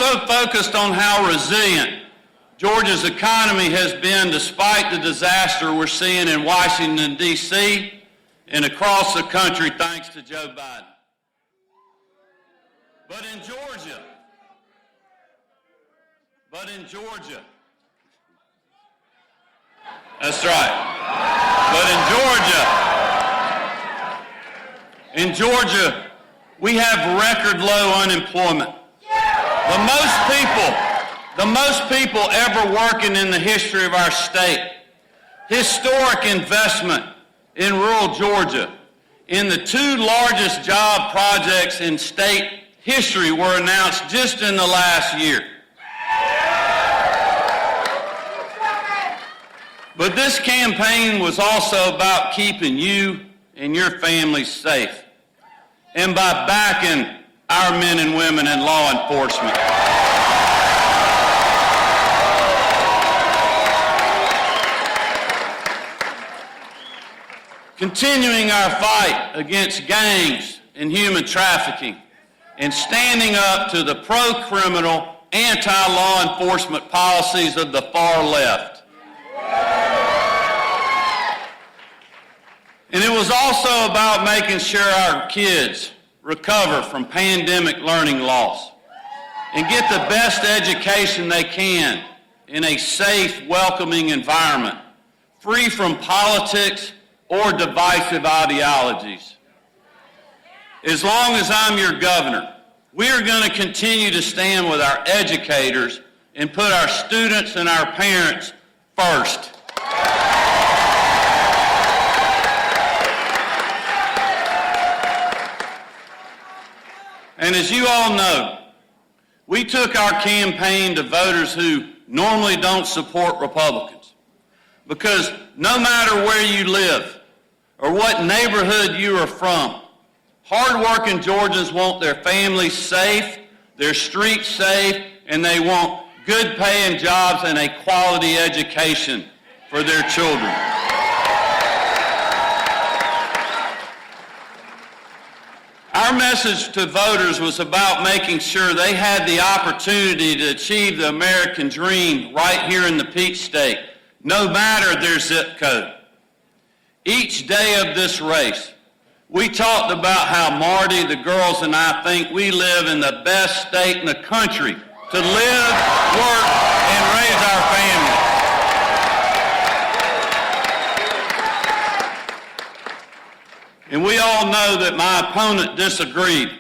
also focused on how resilient Georgia's economy has been despite the disaster we're seeing in Washington, D.C. and across the country thanks to Joe Biden. But in Georgia, that's right. But in Georgia, we have record low unemployment. The most people ever working in the history of our state. Historic investment in rural Georgia. In the 2 largest job projects in state history were announced just in the last year. But this campaign was also about keeping you and your families safe, and by backing our men and women in law enforcement. Continuing our fight against gangs and human trafficking, and standing up to the pro-criminal, anti-law enforcement policies of the far left. And it was also about making sure our kids recover from pandemic learning loss and get the best education they can in a safe, welcoming environment, free from politics or divisive ideologies. As long as I'm your governor, we are going to continue to stand with our educators and put our students and our parents first. And as you all know, we took our campaign to voters who normally don't support Republicans, because no matter where you live or what neighborhood you are from, hardworking Georgians want their families safe, their streets safe, and they want good paying jobs and a quality education for their children. Our message to voters was about making sure they had the opportunity to achieve the American dream right here in the Peach State, no matter their zip code. Each day of this race, we talked about how Marty, the girls, and I think we live in the best state in the country to live, work, and raise our families. And we all know that my opponent disagreed.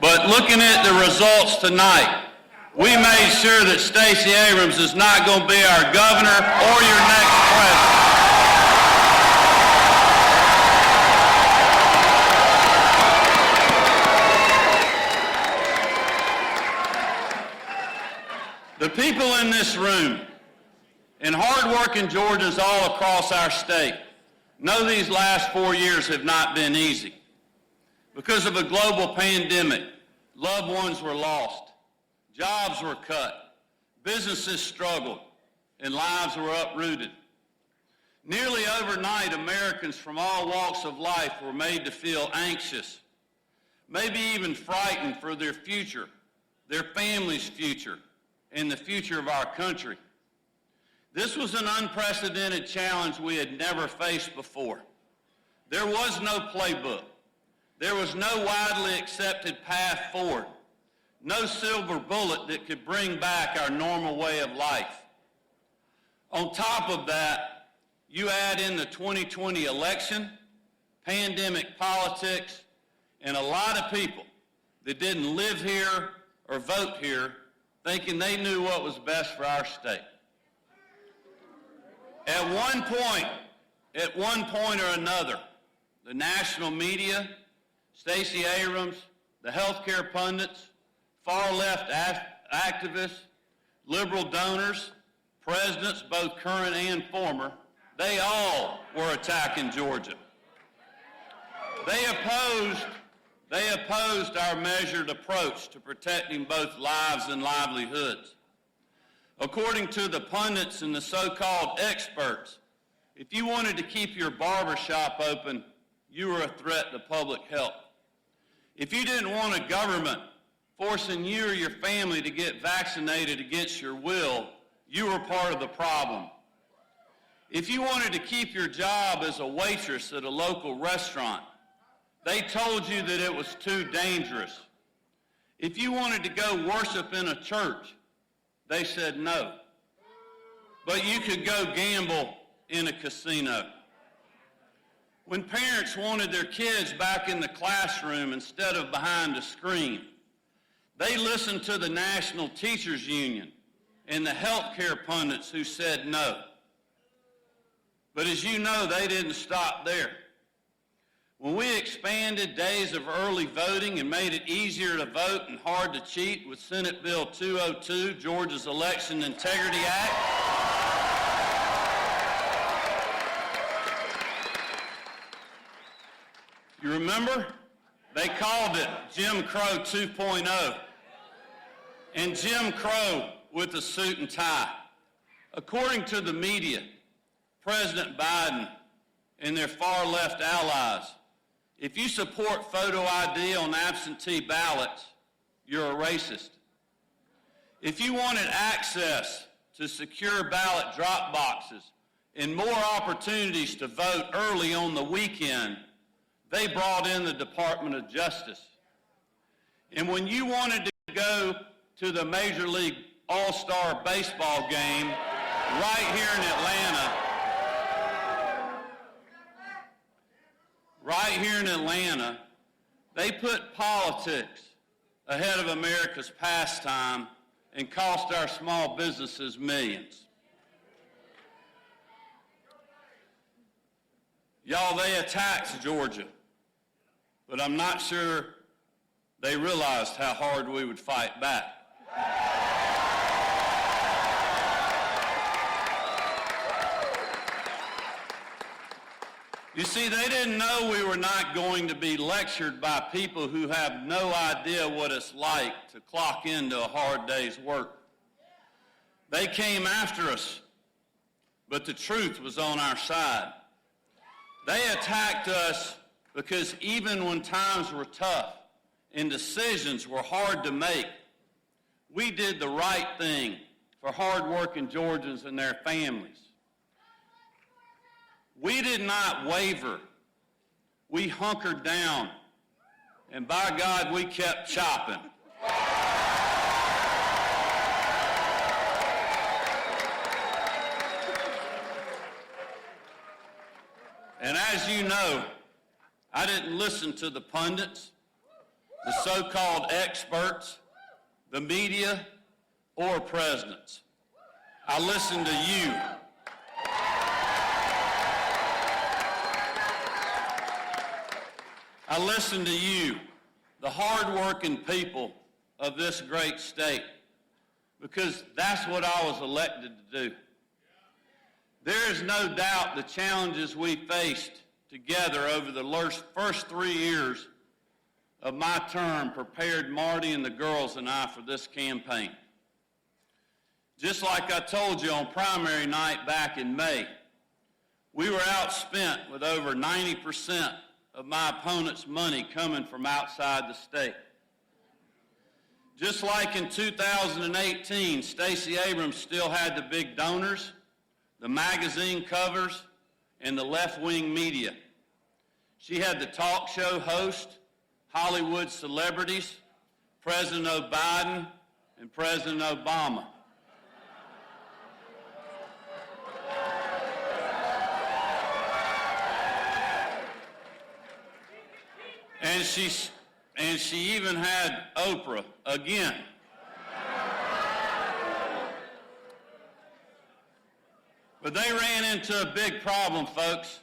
But looking at the results tonight, we made sure that Stacey Abrams is not going to be our governor or your next president. The people in this room and hardworking Georgians all across our state know these last 4 years have not been easy. Because of a global pandemic, loved ones were lost, jobs were cut, businesses struggled, and lives were uprooted. Nearly overnight, Americans from all walks of life were made to feel anxious, maybe even frightened for their future, their family's future, and the future of our country. This was an unprecedented challenge we had never faced before. There was no playbook. There was no widely accepted path forward. No silver bullet that could bring back our normal way of life. On top of that, you add in the 2020 election, pandemic politics, and a lot of people that didn't live here or vote here thinking they knew what was best for our state. At one point or another, the national media, Stacey Abrams, the healthcare pundits, far-left activists, liberal donors, presidents, both current and former, they all were attacking Georgia. They opposed our measured approach to protecting both lives and livelihoods. According to the pundits and the so-called experts, if you wanted to keep your barber shop open, you were a threat to public health. If you didn't want a government forcing you or your family to get vaccinated against your will, you were part of the problem. If you wanted to keep your job as a waitress at a local restaurant, they told you that it was too dangerous. If you wanted to go worship in a church, they said no. But you could go gamble in a casino. When parents wanted their kids back in the classroom instead of behind a screen, they listened to the National Teachers Union and the healthcare pundits who said no. But as you know, they didn't stop there. When we expanded days of early voting and made it easier to vote and hard to cheat with Senate Bill 202, Georgia's Election Integrity Act, you remember? They called it Jim Crow 2.0. And Jim Crow with a suit and tie. According to the media, President Biden and their far-left allies, if you support photo ID on absentee ballots, you're a racist. If you wanted access to secure ballot drop boxes and more opportunities to vote early on the weekend, they brought in the Department of Justice. And when you wanted to go to the Major League All-Star Baseball game right here in Atlanta, they put politics ahead of America's pastime and cost our small businesses millions. Y'all, they attacked Georgia, but I'm not sure they realized how hard we would fight back. You see, they didn't know we were not going to be lectured by people who have no idea what it's like to clock into a hard day's work. They came after us, but the truth was on our side. They attacked us because even when times were tough and decisions were hard to make, we did the right thing for hard-working Georgians and their families. We did not waver. We hunkered down, and by God, we kept chopping. And as you know, I didn't listen to the pundits, the so-called experts, the media, or presidents. I listened to you. I listened to you, the hard-working people of this great state, because that's what I was elected to do. There is no doubt the challenges we faced together over the first 3 years of my term prepared Marty and the girls and I for this campaign. Just like I told you on primary night back in May, we were outspent with over 90% of my opponent's money coming from outside the state. Just like in 2018, Stacey Abrams still had the big donors, the magazine covers, and the left-wing media. She had the talk show host, Hollywood celebrities, President Biden, and President Obama. And she even had Oprah again. But they ran into a big problem, folks.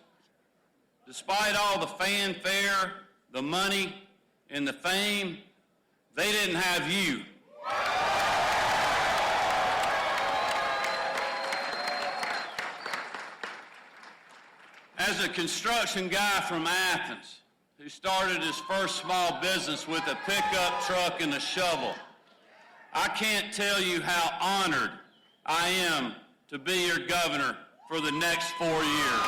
Despite all the fanfare, the money, and the fame, they didn't have you. As a construction guy from Athens, who started his first small business with a pickup truck and a shovel, I can't tell you how honored I am to be your governor for the next 4 years.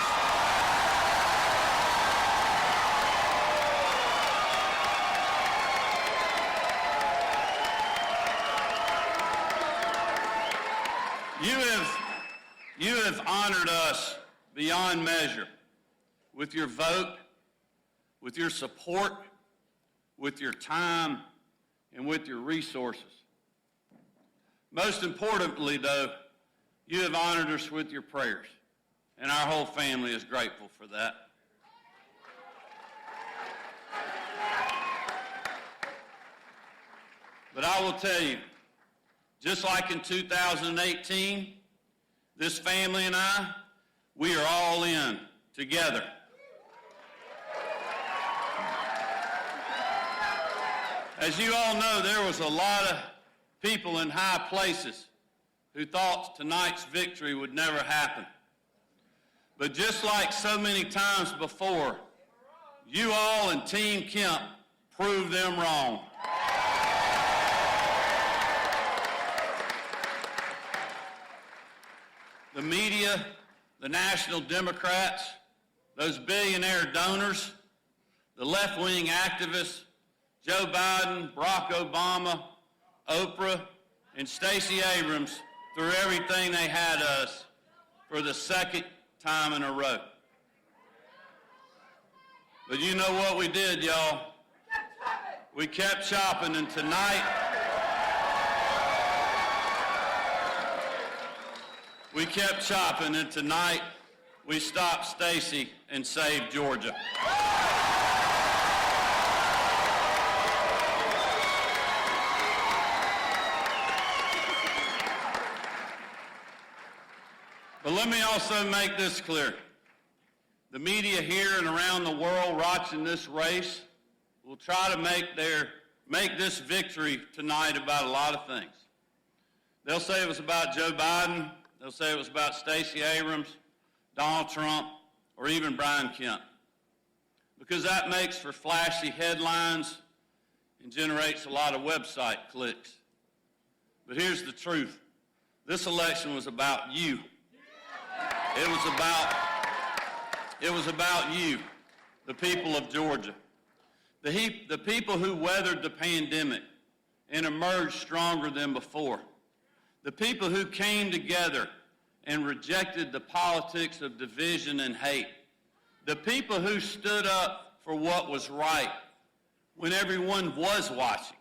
You have honored us beyond measure with your vote, with your support, with your time, and with your resources. Most importantly, though, you have honored us with your prayers, and our whole family is grateful for that. But I will tell you, just like in 2018, this family and I, we are all in together. As you all know, there was a lot of people in high places who thought tonight's victory would never happen. But just like so many times before, you all and Team Kemp proved them wrong. The media, the National Democrats, those billionaire donors, the left-wing activists, Joe Biden, Barack Obama, Oprah, and Stacey Abrams threw everything they had us for the second time in a row. But you know what we did, y'all? We kept chopping, and tonight, we stopped Stacey and saved Georgia. But let me also make this clear. The media here and around the world watching this race will try to make this victory tonight about a lot of things. They'll say it was about Joe Biden. They'll say it was about Stacey Abrams, Donald Trump, or even Brian Kemp. Because that makes for flashy headlines and generates a lot of website clicks. But here's the truth. This election was about you. It was about you, the people of Georgia. The people who weathered the pandemic and emerged stronger than before. The people who came together and rejected the politics of division and hate. The people who stood up for what was right when everyone was watching.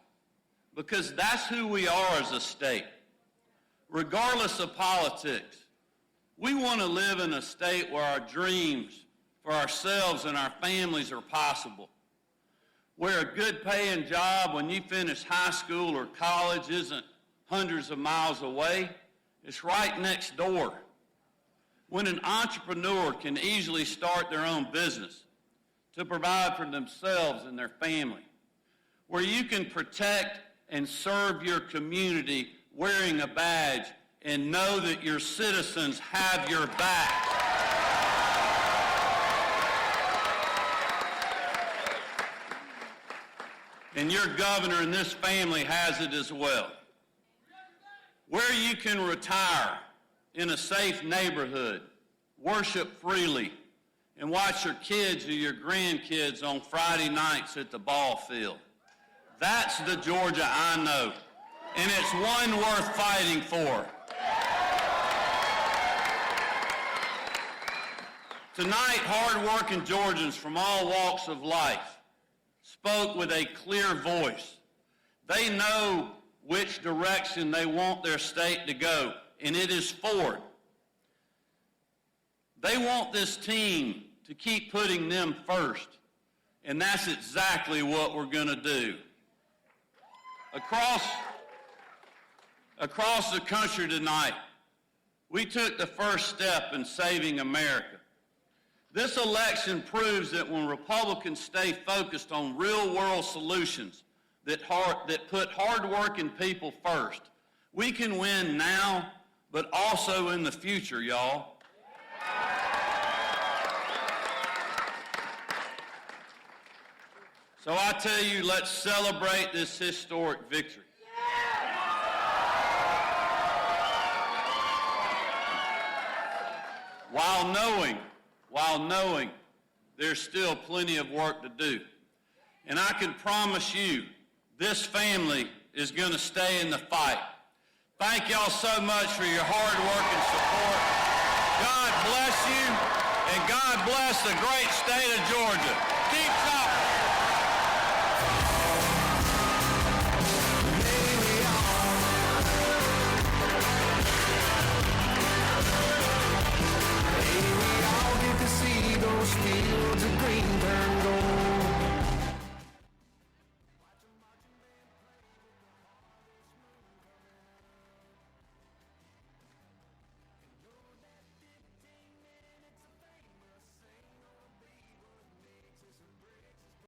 Because that's who we are as a state. Regardless of politics, we want to live in a state where our dreams for ourselves and our families are possible. Where a good paying job when you finish high school or college isn't hundreds of miles away, it's right next door. When an entrepreneur can easily start their own business to provide for themselves and their family. Where you can protect and serve your community wearing a badge and know that your citizens have your back. And your governor and this family has it as well. Where you can retire in a safe neighborhood, worship freely, and watch your kids or your grandkids on Friday nights at the ball field. That's the Georgia I know, and it's one worth fighting for. Tonight, hard-working Georgians from all walks of life spoke with a clear voice. They know which direction they want their state to go, and it is forward. They want this team to keep putting them first, and that's exactly what we're going to do. Across the country tonight, we took the first step in saving America. This election proves that when Republicans stay focused on real-world solutions that put hard-working people first, we can win now, but also in the future, y'all. So I tell you, let's celebrate this historic victory. While knowing there's still plenty of work to do. And I can promise you, this family is going to stay in the fight. Thank y'all so much for your hard work and support. God bless you, and God bless the great state of Georgia. Keep talking. See those fields of green turn gold.